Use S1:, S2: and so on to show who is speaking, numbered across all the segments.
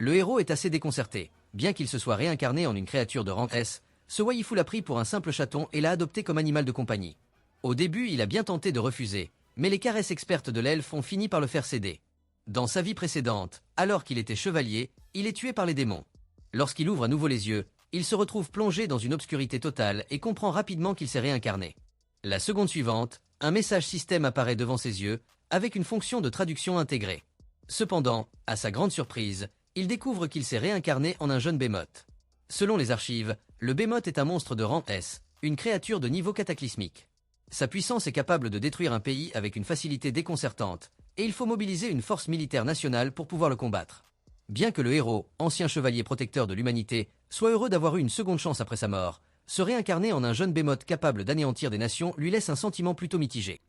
S1: Le héros est assez déconcerté. Bien qu'il se soit réincarné en une créature de rang S, ce Waifu l'a pris pour un simple chaton et l'a adopté comme animal de compagnie. Au début, il a bien tenté de refuser, mais les caresses expertes de l'elfe ont fini par le faire céder. Dans sa vie précédente, alors qu'il était chevalier, il est tué par les démons. Lorsqu'il ouvre à nouveau les yeux, il se retrouve plongé dans une obscurité totale et comprend rapidement qu'il s'est réincarné. La seconde suivante, un message système apparaît devant ses yeux, avec une fonction de traduction intégrée. Cependant, à sa grande surprise, il découvre qu'il s'est réincarné en un jeune Behemoth. Selon les archives, le Behemoth est un monstre de rang S, une créature de niveau cataclysmique. Sa puissance est capable de détruire un pays avec une facilité déconcertante, et il faut mobiliser une force militaire nationale pour pouvoir le combattre. Bien que le héros, ancien chevalier protecteur de l'humanité, soit heureux d'avoir eu une seconde chance après sa mort, se réincarner en un jeune Behemoth capable d'anéantir des nations lui laisse un sentiment plutôt mitigé.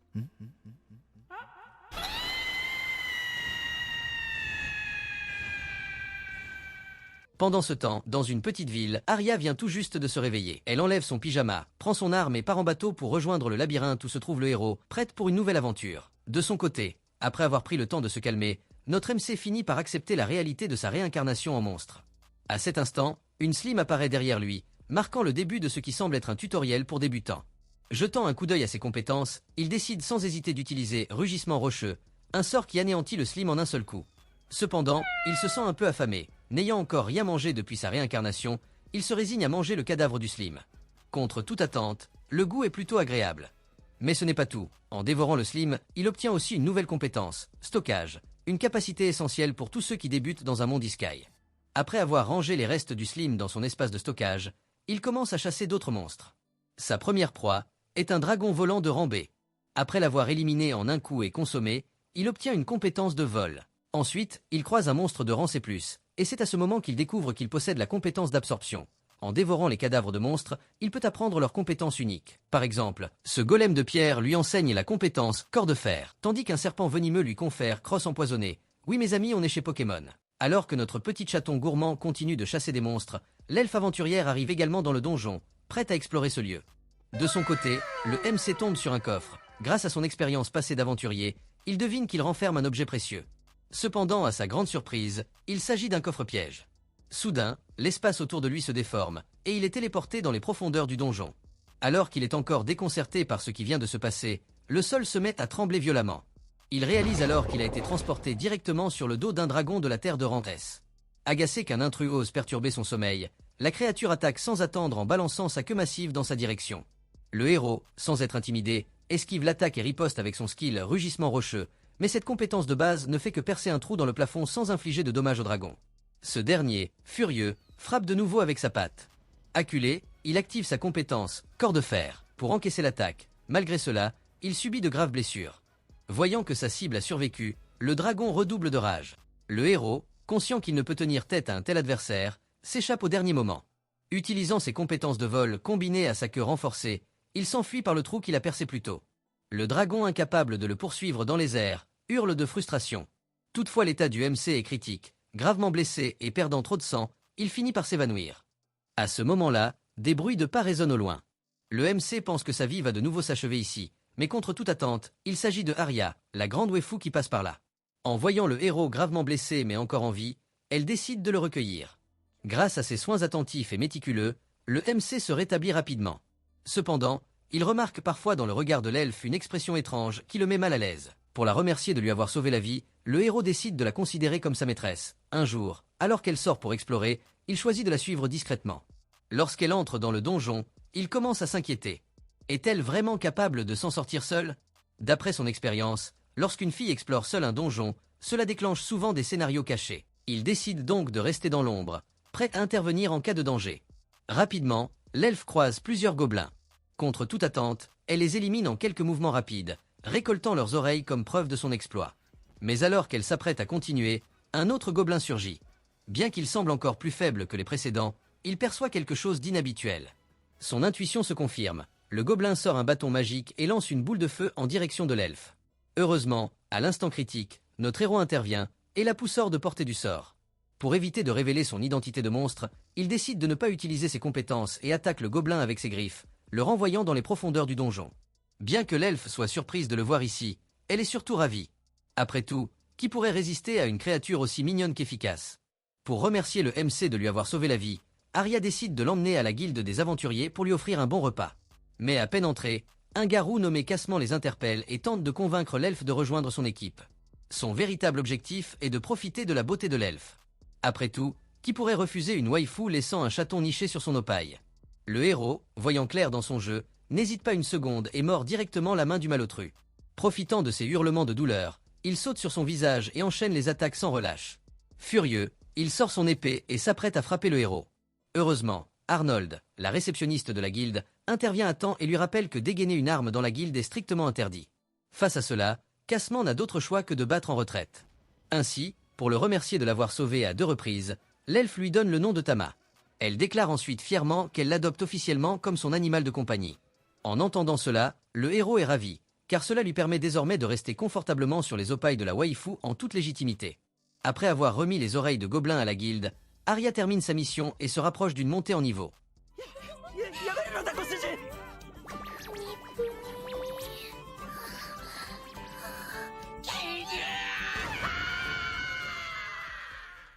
S1: Pendant ce temps, dans une petite ville, Arya vient tout juste de se réveiller. Elle enlève son pyjama, prend son arme et part en bateau pour rejoindre le labyrinthe où se trouve le héros, prête pour une nouvelle aventure. De son côté, après avoir pris le temps de se calmer, notre MC finit par accepter la réalité de sa réincarnation en monstre. À cet instant, une Slim apparaît derrière lui, marquant le début de ce qui semble être un tutoriel pour débutants. Jetant un coup d'œil à ses compétences, il décide sans hésiter d'utiliser Rugissement Rocheux, un sort qui anéantit le Slim en un seul coup. Cependant, il se sent un peu affamé. N'ayant encore rien mangé depuis sa réincarnation, il se résigne à manger le cadavre du Slim. Contre toute attente, le goût est plutôt agréable. Mais ce n'est pas tout. En dévorant le Slim, il obtient aussi une nouvelle compétence, Stockage, une capacité essentielle pour tous ceux qui débutent dans un monde Isekai. Après avoir rangé les restes du Slim dans son espace de stockage, il commence à chasser d'autres monstres. Sa première proie est un dragon volant de rang B. Après l'avoir éliminé en un coup et consommé, il obtient une compétence de vol. Ensuite, il croise un monstre de rang C+, et c'est à ce moment qu'il découvre qu'il possède la compétence d'absorption. En dévorant les cadavres de monstres, il peut apprendre leurs compétences uniques. Par exemple, ce golem de pierre lui enseigne la compétence corps de fer, tandis qu'un serpent venimeux lui confère crosse empoisonnée. Oui mes amis, on est chez Pokémon. Alors que notre petit chaton gourmand continue de chasser des monstres, l'elfe aventurière arrive également dans le donjon, prête à explorer ce lieu. De son côté, le MC tombe sur un coffre. Grâce à son expérience passée d'aventurier, il devine qu'il renferme un objet précieux. Cependant, à sa grande surprise, il s'agit d'un coffre-piège. Soudain, l'espace autour de lui se déforme, et il est téléporté dans les profondeurs du donjon. Alors qu'il est encore déconcerté par ce qui vient de se passer, le sol se met à trembler violemment. Il réalise alors qu'il a été transporté directement sur le dos d'un dragon de la terre de rang S. Agacé qu'un intrus ose perturber son sommeil, la créature attaque sans attendre en balançant sa queue massive dans sa direction. Le héros, sans être intimidé, esquive l'attaque et riposte avec son skill Rugissement Rocheux, mais cette compétence de base ne fait que percer un trou dans le plafond sans infliger de dommages au dragon. Ce dernier, furieux, frappe de nouveau avec sa patte. Acculé, il active sa compétence corps de fer pour encaisser l'attaque. Malgré cela, il subit de graves blessures. Voyant que sa cible a survécu, le dragon redouble de rage. Le héros, conscient qu'il ne peut tenir tête à un tel adversaire, s'échappe au dernier moment. Utilisant ses compétences de vol combinées à sa queue renforcée, il s'enfuit par le trou qu'il a percé plus tôt. Le dragon, incapable de le poursuivre dans les airs, hurle de frustration. Toutefois, l'état du MC est critique. Gravement blessé et perdant trop de sang, il finit par s'évanouir. À ce moment-là, des bruits de pas résonnent au loin. Le MC pense que sa vie va de nouveau s'achever ici, mais contre toute attente, il s'agit de Arya, la grande waifu qui passe par là. En voyant le héros gravement blessé mais encore en vie, elle décide de le recueillir. Grâce à ses soins attentifs et méticuleux, le MC se rétablit rapidement. Cependant, il remarque parfois dans le regard de l'elfe une expression étrange qui le met mal à l'aise. Pour la remercier de lui avoir sauvé la vie, le héros décide de la considérer comme sa maîtresse. Un jour, alors qu'elle sort pour explorer, il choisit de la suivre discrètement. Lorsqu'elle entre dans le donjon, il commence à s'inquiéter. Est-elle vraiment capable de s'en sortir seule? D'après son expérience, lorsqu'une fille explore seule un donjon, cela déclenche souvent des scénarios cachés. Il décide donc de rester dans l'ombre, prêt à intervenir en cas de danger. Rapidement, l'elfe croise plusieurs gobelins. Contre toute attente, elle les élimine en quelques mouvements rapides, récoltant leurs oreilles comme preuve de son exploit. Mais alors qu'elle s'apprête à continuer, un autre gobelin surgit. Bien qu'il semble encore plus faible que les précédents, il perçoit quelque chose d'inhabituel. Son intuition se confirme. Le gobelin sort un bâton magique et lance une boule de feu en direction de l'elfe. Heureusement, à l'instant critique, notre héros intervient et la pousse hors de portée du sort. Pour éviter de révéler son identité de monstre, il décide de ne pas utiliser ses compétences et attaque le gobelin avec ses griffes, le renvoyant dans les profondeurs du donjon. Bien que l'elfe soit surprise de le voir ici, elle est surtout ravie. Après tout, qui pourrait résister à une créature aussi mignonne qu'efficace? Pour remercier le MC de lui avoir sauvé la vie, Arya décide de l'emmener à la guilde des aventuriers pour lui offrir un bon repas. Mais à peine entré, un garou nommé Cassement les interpelle et tente de convaincre l'elfe de rejoindre son équipe. Son véritable objectif est de profiter de la beauté de l'elfe. Après tout, qui pourrait refuser une waifu laissant un chaton niché sur son opaille? Le héros, voyant clair dans son jeu, n'hésite pas une seconde et mord directement la main du malotru. Profitant de ses hurlements de douleur, il saute sur son visage et enchaîne les attaques sans relâche. Furieux, il sort son épée et s'apprête à frapper le héros. Heureusement, Arnold, la réceptionniste de la guilde, intervient à temps et lui rappelle que dégainer une arme dans la guilde est strictement interdit. Face à cela, Cassement n'a d'autre choix que de battre en retraite. Ainsi, pour le remercier de l'avoir sauvé à 2 reprises, l'elfe lui donne le nom de Tama. Elle déclare ensuite fièrement qu'elle l'adopte officiellement comme son animal de compagnie. En entendant cela, le héros est ravi, car cela lui permet désormais de rester confortablement sur les opailles de la waifu en toute légitimité. Après avoir remis les oreilles de gobelins à la guilde, Arya termine sa mission et se rapproche d'une montée en niveau.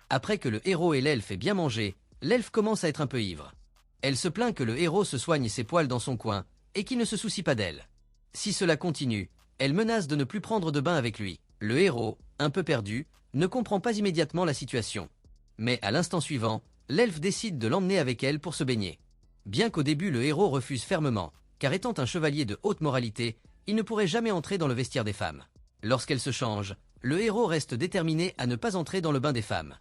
S1: Après que le héros et l'elfe aient bien mangé, l'elfe commence à être un peu ivre. Elle se plaint que le héros se soigne ses poils dans son coin, et qu'il ne se soucie pas d'elle. Si cela continue, elle menace de ne plus prendre de bain avec lui. Le héros, un peu perdu, ne comprend pas immédiatement la situation. Mais à l'instant suivant, l'elfe décide de l'emmener avec elle pour se baigner. Bien qu'au début le héros refuse fermement, car étant un chevalier de haute moralité, il ne pourrait jamais entrer dans le vestiaire des femmes. Lorsqu'elle se change, le héros reste déterminé à ne pas entrer dans le bain des femmes.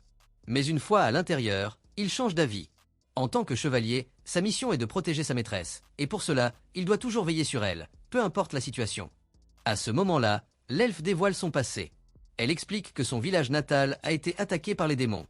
S1: Mais une fois à l'intérieur, il change d'avis. En tant que chevalier, sa mission est de protéger sa maîtresse, et pour cela, il doit toujours veiller sur elle, peu importe la situation. À ce moment-là, l'elfe dévoile son passé. Elle explique que son village natal a été attaqué par les démons.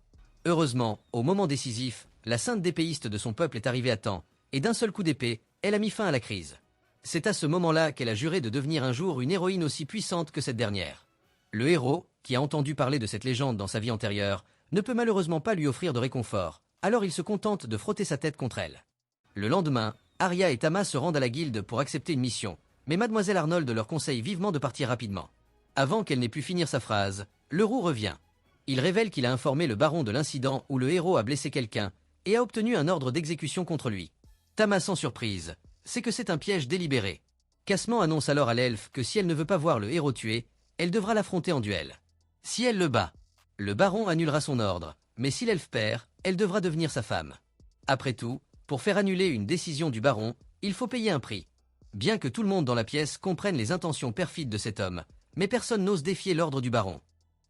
S1: Heureusement, au moment décisif, la sainte d'épéiste de son peuple est arrivée à temps, et d'un seul coup d'épée, elle a mis fin à la crise. C'est à ce moment-là qu'elle a juré de devenir un jour une héroïne aussi puissante que cette dernière. Le héros, qui a entendu parler de cette légende dans sa vie antérieure, ne peut malheureusement pas lui offrir de réconfort, alors il se contente de frotter sa tête contre elle. Le lendemain, Arya et Tama se rendent à la guilde pour accepter une mission, mais Mademoiselle Arnold leur conseille vivement de partir rapidement. Avant qu'elle n'ait pu finir sa phrase, le roux revient. Il révèle qu'il a informé le baron de l'incident où le héros a blessé quelqu'un et a obtenu un ordre d'exécution contre lui. Tama sans surprise, c'est que c'est un piège délibéré. Cassement annonce alors à l'elfe que si elle ne veut pas voir le héros tué, elle devra l'affronter en duel. Si elle le bat, le baron annulera son ordre, mais si l'elfe perd, elle devra devenir sa femme. Après tout, pour faire annuler une décision du baron, il faut payer un prix. Bien que tout le monde dans la pièce comprenne les intentions perfides de cet homme, mais personne n'ose défier l'ordre du baron.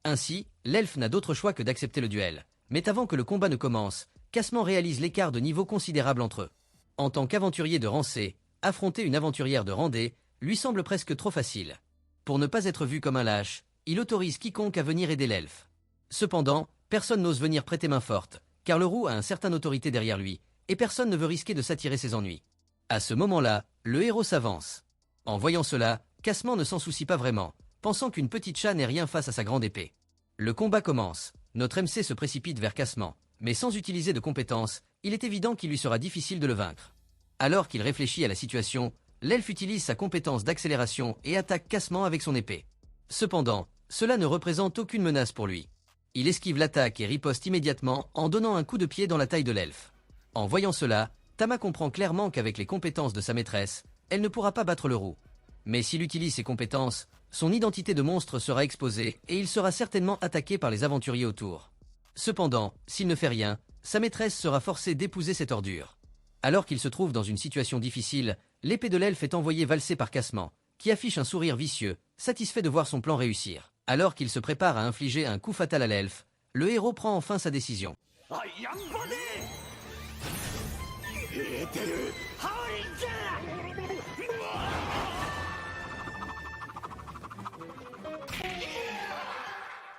S1: Ainsi, l'elfe n'a d'autre choix que d'accepter le duel. Mais avant que le combat ne commence, Cassement réalise l'écart de niveau considérable entre eux. En tant qu'aventurier de Rancé, affronter une aventurière de Randé lui semble presque trop facile. Pour ne pas être vu comme un lâche, il autorise quiconque à venir aider l'elfe. Cependant, personne n'ose venir prêter main forte, car le roux a une certaine autorité derrière lui, et personne ne veut risquer de s'attirer ses ennuis. À ce moment-là, le héros s'avance. En voyant cela, Cassement ne s'en soucie pas vraiment, pensant qu'une petite chat n'est rien face à sa grande épée. Le combat commence, notre MC se précipite vers Cassement, mais sans utiliser de compétences, il est évident qu'il lui sera difficile de le vaincre. Alors qu'il réfléchit à la situation, l'elfe utilise sa compétence d'accélération et attaque Cassement avec son épée. Cependant, cela ne représente aucune menace pour lui. Il esquive l'attaque et riposte immédiatement en donnant un coup de pied dans la taille de l'elfe. En voyant cela, Tama comprend clairement qu'avec les compétences de sa maîtresse, elle ne pourra pas battre le roux. Mais s'il utilise ses compétences, son identité de monstre sera exposée et il sera certainement attaqué par les aventuriers autour. Cependant, s'il ne fait rien, sa maîtresse sera forcée d'épouser cette ordure. Alors qu'il se trouve dans une situation difficile, l'épée de l'elfe est envoyée valser par Cassement, qui affiche un sourire vicieux, satisfait de voir son plan réussir. Alors qu'il se prépare à infliger un coup fatal à l'elfe, le héros prend enfin sa décision.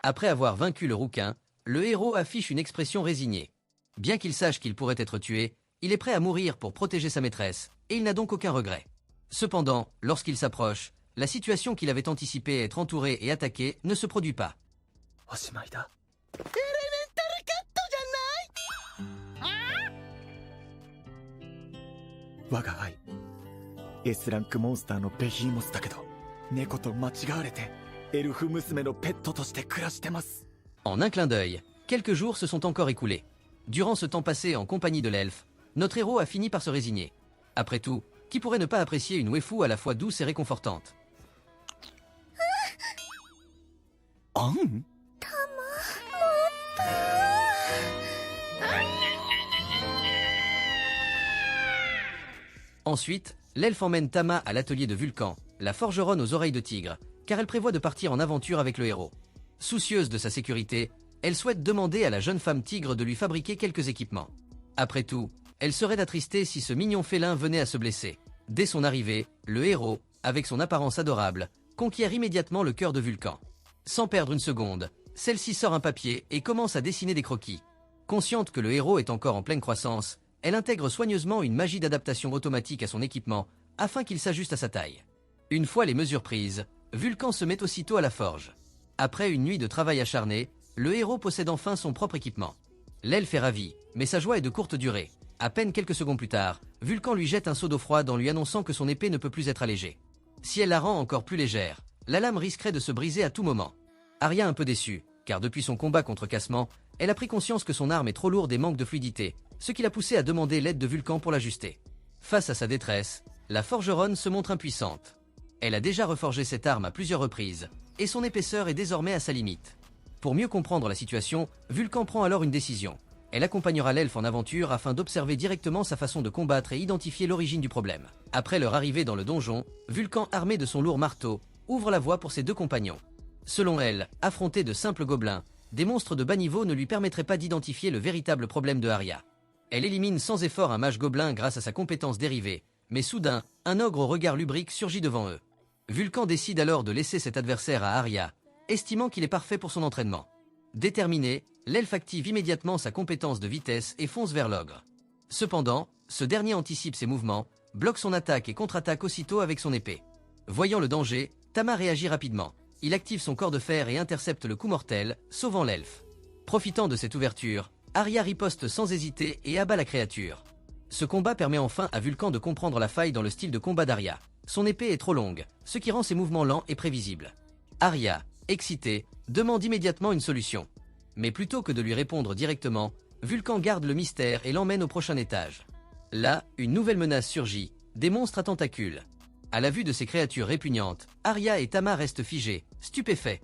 S1: Après avoir vaincu le rouquin, le héros affiche une expression résignée. Bien qu'il sache qu'il pourrait être tué, il est prêt à mourir pour protéger sa maîtresse, et il n'a donc aucun regret. Cependant, lorsqu'il s'approche, la situation qu'il avait anticipée être entouré et attaqué ne se produit pas. En un clin d'œil, Quelques jours se sont encore écoulés. Durant ce temps passé en compagnie de l'elfe, notre héros a fini par se résigner. Après tout, qui pourrait ne pas apprécier une waifu à la fois douce et réconfortante? Ensuite, l'elfe emmène Tama à l'atelier de Vulcan, la forgeronne aux oreilles de tigre, car elle prévoit de partir en aventure avec le héros. Soucieuse de sa sécurité, elle souhaite demander à la jeune femme tigre de lui fabriquer quelques équipements. Après tout, elle serait attristée si ce mignon félin venait à se blesser. Dès son arrivée, le héros, avec son apparence adorable, conquiert immédiatement le cœur de Vulcan. Sans perdre une seconde, celle-ci sort un papier et commence à dessiner des croquis. Consciente que le héros est encore en pleine croissance, elle intègre soigneusement une magie d'adaptation automatique à son équipement afin qu'il s'ajuste à sa taille. Une fois les mesures prises, Vulcan se met aussitôt à la forge. Après une nuit de travail acharné, le héros possède enfin son propre équipement. L'elfe est ravi, mais sa joie est de courte durée. À peine quelques secondes plus tard, Vulcan lui jette un seau d'eau froide en lui annonçant que son épée ne peut plus être allégée. Si elle la rend encore plus légère, la lame risquerait de se briser à tout moment. Arya un peu déçue, car depuis son combat contre Cassement, elle a pris conscience que son arme est trop lourde et manque de fluidité, ce qui l'a poussée à demander l'aide de Vulcan pour l'ajuster. Face à sa détresse, la forgeronne se montre impuissante. Elle a déjà reforgé cette arme à plusieurs reprises, et son épaisseur est désormais à sa limite. Pour mieux comprendre la situation, Vulcan prend alors une décision. Elle accompagnera l'elfe en aventure afin d'observer directement sa façon de combattre et identifier l'origine du problème. Après leur arrivée dans le donjon, Vulcan, armé de son lourd marteau, ouvre la voie pour ses deux compagnons. Selon elle, affronter de simples gobelins, des monstres de bas niveau ne lui permettraient pas d'identifier le véritable problème de Arya. Elle élimine sans effort un mage gobelin grâce à sa compétence dérivée, mais soudain, un ogre au regard lubrique surgit devant eux. Vulcan décide alors de laisser cet adversaire à Arya, estimant qu'il est parfait pour son entraînement. Déterminé, l'elfe active immédiatement sa compétence de vitesse et fonce vers l'ogre. Cependant, ce dernier anticipe ses mouvements, bloque son attaque et contre-attaque aussitôt avec son épée. Voyant le danger, Tama réagit rapidement. Il active son corps de fer et intercepte le coup mortel, sauvant l'elfe. Profitant de cette ouverture, Arya riposte sans hésiter et abat la créature. Ce combat permet enfin à Vulcan de comprendre la faille dans le style de combat d'Arya. Son épée est trop longue, ce qui rend ses mouvements lents et prévisibles. Arya, excitée, demande immédiatement une solution. Mais plutôt que de lui répondre directement, Vulcan garde le mystère et l'emmène au prochain étage. Là, une nouvelle menace surgit, des monstres à tentacules. À la vue de ces créatures répugnantes, Arya et Tama restent figés, stupéfaits.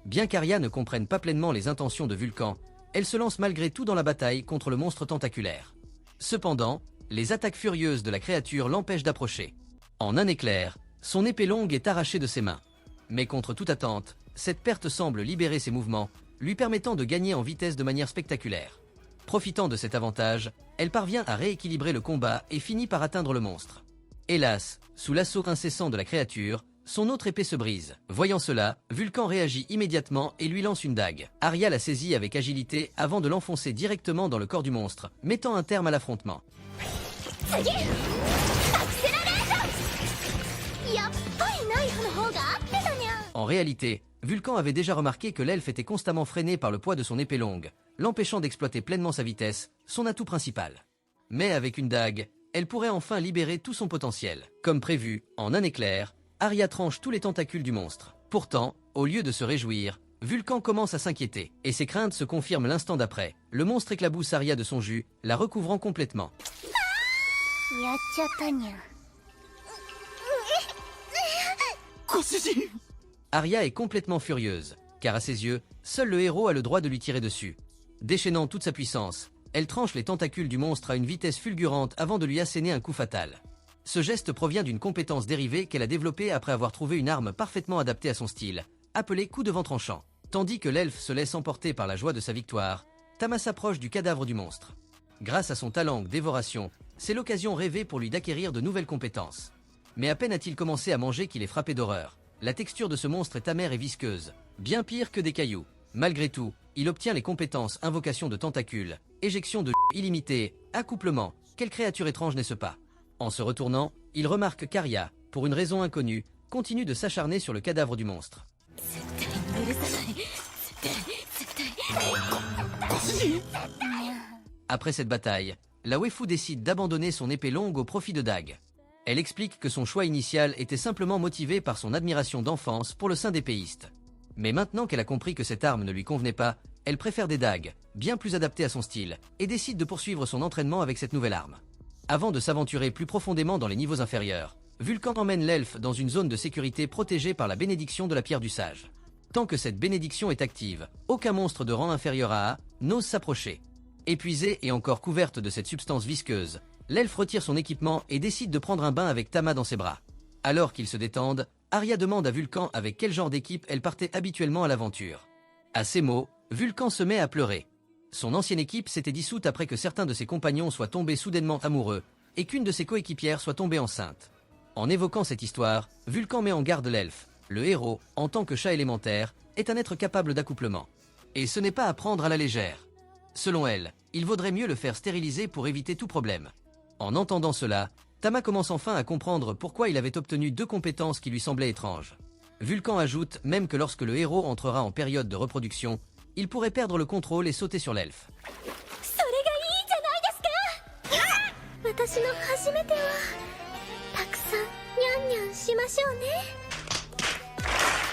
S1: Bien qu'Arya ne comprenne pas pleinement les intentions de Vulcan, elle se lance malgré tout dans la bataille contre le monstre tentaculaire. Cependant, les attaques furieuses de la créature l'empêchent d'approcher. En un éclair, son épée longue est arrachée de ses mains. Mais contre toute attente, cette perte semble libérer ses mouvements, lui permettant de gagner en vitesse de manière spectaculaire. Profitant de cet avantage, elle parvient à rééquilibrer le combat et finit par atteindre le monstre. Hélas, sous l'assaut incessant de la créature, son autre épée se brise. Voyant cela, Vulcan réagit immédiatement et lui lance une dague. Arya la saisit avec agilité avant de l'enfoncer directement dans le corps du monstre, mettant un terme à l'affrontement. En réalité, Vulcan avait déjà remarqué que l'elfe était constamment freiné par le poids de son épée longue, l'empêchant d'exploiter pleinement sa vitesse, son atout principal. Mais avec une dague, elle pourrait enfin libérer tout son potentiel. Comme prévu, en un éclair, Arya tranche tous les tentacules du monstre. Pourtant, au lieu de se réjouir, Vulcan commence à s'inquiéter, et ses craintes se confirment l'instant d'après. Le monstre éclabousse Arya de son jus, la recouvrant complètement. Arya est complètement furieuse, car à ses yeux, seul le héros a le droit de lui tirer dessus. Déchaînant toute sa puissance, elle tranche les tentacules du monstre à une vitesse fulgurante avant de lui asséner un coup fatal. Ce geste provient d'une compétence dérivée qu'elle a développée après avoir trouvé une arme parfaitement adaptée à son style, appelée coup de vent tranchant. Tandis que l'elfe se laisse emporter par la joie de sa victoire, Tama s'approche du cadavre du monstre. Grâce à son talent dévoration, c'est l'occasion rêvée pour lui d'acquérir de nouvelles compétences. Mais à peine a-t-il commencé à manger qu'il est frappé d'horreur. La texture de ce monstre est amère et visqueuse, bien pire que des cailloux. Malgré tout, il obtient les compétences invocation de tentacules, éjection de illimitée, accouplement. Quelle créature étrange n'est-ce pas? En se retournant, il remarque qu'Arya, pour une raison inconnue, continue de s'acharner sur le cadavre du monstre. Après cette bataille, la waifu décide d'abandonner son épée longue au profit de dagues. Elle explique que son choix initial était simplement motivé par son admiration d'enfance pour le saint d'épéiste. Mais maintenant qu'elle a compris que cette arme ne lui convenait pas, elle préfère des dagues, bien plus adaptées à son style, et décide de poursuivre son entraînement avec cette nouvelle arme. Avant de s'aventurer plus profondément dans les niveaux inférieurs, Vulcan emmène l'elfe dans une zone de sécurité protégée par la bénédiction de la pierre du sage. Tant que cette bénédiction est active, aucun monstre de rang inférieur à A n'ose s'approcher. Épuisée et encore couverte de cette substance visqueuse, l'elfe retire son équipement et décide de prendre un bain avec Tama dans ses bras. Alors qu'ils se détendent, Arya demande à Vulcan avec quel genre d'équipe elle partait habituellement à l'aventure. À ces mots, Vulcan se met à pleurer. Son ancienne équipe s'était dissoute après que certains de ses compagnons soient tombés soudainement amoureux et qu'une de ses coéquipières soit tombée enceinte. En évoquant cette histoire, Vulcan met en garde l'elfe. Le héros, en tant que chat élémentaire, est un être capable d'accouplement. Et ce n'est pas à prendre à la légère. Selon elle, il vaudrait mieux le faire stériliser pour éviter tout problème. En entendant cela, Tama commence enfin à comprendre pourquoi il avait obtenu 2 compétences qui lui semblaient étranges. Vulcan ajoute même que lorsque le héros entrera en période de reproduction, il pourrait perdre le contrôle et sauter sur l'elfe.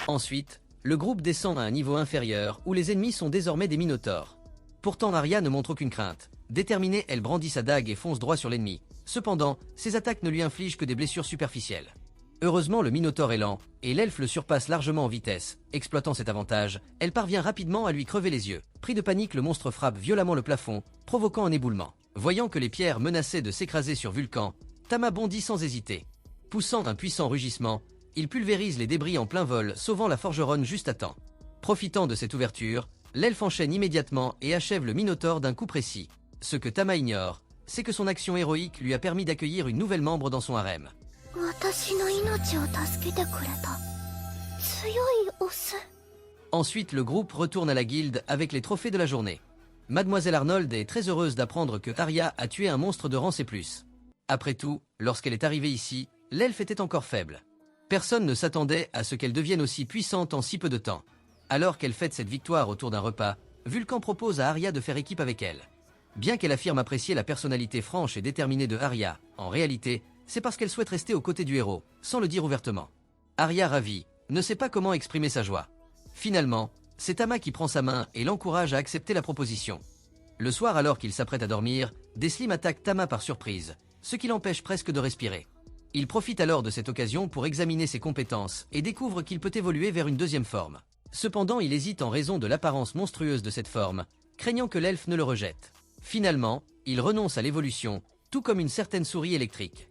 S1: Ensuite, le groupe descend à un niveau inférieur où les ennemis sont désormais des minotaures. Pourtant Arya ne montre aucune crainte. Déterminée, elle brandit sa dague et fonce droit sur l'ennemi. Cependant, ses attaques ne lui infligent que des blessures superficielles. Heureusement, le minotaure est lent, et l'elfe le surpasse largement en vitesse. Exploitant cet avantage, elle parvient rapidement à lui crever les yeux. Pris de panique, le monstre frappe violemment le plafond, provoquant un éboulement. Voyant que les pierres menaçaient de s'écraser sur Vulcan, Tama bondit sans hésiter. Poussant un puissant rugissement, il pulvérise les débris en plein vol, sauvant la forgeronne juste à temps. Profitant de cette ouverture, l'elfe enchaîne immédiatement et achève le minotaure d'un coup précis. Ce que Tama ignore, c'est que son action héroïque lui a permis d'accueillir une nouvelle membre dans son harem. Ensuite, le groupe retourne à la guilde avec les trophées de la journée. Mademoiselle Arnold est très heureuse d'apprendre que Arya a tué un monstre de rang C+. Après tout, lorsqu'elle est arrivée ici, l'elfe était encore faible. Personne ne s'attendait à ce qu'elle devienne aussi puissante en si peu de temps. Alors qu'elle fête cette victoire autour d'un repas, Vulcan propose à Arya de faire équipe avec elle. Bien qu'elle affirme apprécier la personnalité franche et déterminée de Arya, en réalité, c'est parce qu'elle souhaite rester aux côtés du héros, sans le dire ouvertement. Arya, ravie, ne sait pas comment exprimer sa joie. Finalement, c'est Tama qui prend sa main et l'encourage à accepter la proposition. Le soir, alors qu'il s'apprête à dormir, des Slim attaquent Tama par surprise, ce qui l'empêche presque de respirer. Il profite alors de cette occasion pour examiner ses compétences et découvre qu'il peut évoluer vers une deuxième forme. Cependant, il hésite en raison de l'apparence monstrueuse de cette forme, craignant que l'elfe ne le rejette. Finalement, il renonce à l'évolution, tout comme une certaine souris électrique.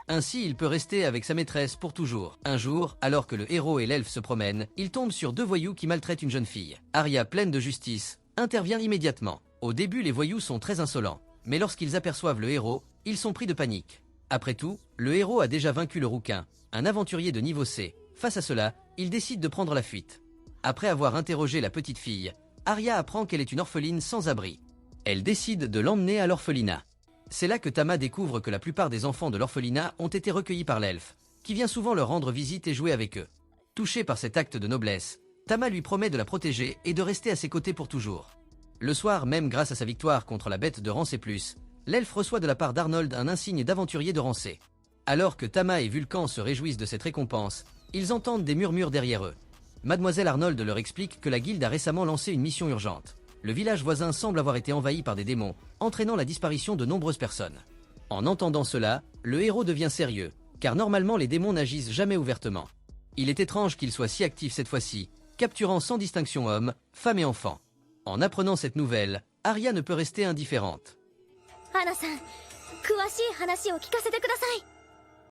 S1: Ainsi, il peut rester avec sa maîtresse pour toujours. Un jour, alors que le héros et l'elfe se promènent, il tombe sur 2 voyous qui maltraitent une jeune fille. Arya, pleine de justice, intervient immédiatement. Au début, les voyous sont très insolents, mais lorsqu'ils aperçoivent le héros, ils sont pris de panique. Après tout, le héros a déjà vaincu le rouquin, un aventurier de niveau C. Face à cela, il décide de prendre la fuite. Après avoir interrogé la petite fille, Arya apprend qu'elle est une orpheline sans abri. Elle décide de l'emmener à l'orphelinat. C'est là que Tama découvre que la plupart des enfants de l'orphelinat ont été recueillis par l'elfe, qui vient souvent leur rendre visite et jouer avec eux. Touché par cet acte de noblesse, Tama lui promet de la protéger et de rester à ses côtés pour toujours. Le soir, même grâce à sa victoire contre la bête de rang C+, l'elfe reçoit de la part d'Arnold un insigne d'aventurier de rang C. Alors que Tama et Vulcan se réjouissent de cette récompense, ils entendent des murmures derrière eux. Mademoiselle Arnold leur explique que la guilde a récemment lancé une mission urgente. Le village voisin semble avoir été envahi par des démons, entraînant la disparition de nombreuses personnes. En entendant cela, le héros devient sérieux, car normalement les démons n'agissent jamais ouvertement. Il est étrange qu'il soit si actif cette fois-ci, capturant sans distinction hommes, femmes et enfants. En apprenant cette nouvelle, Arya ne peut rester indifférente.
S2: 花さん、詳しい話を聞かせてください。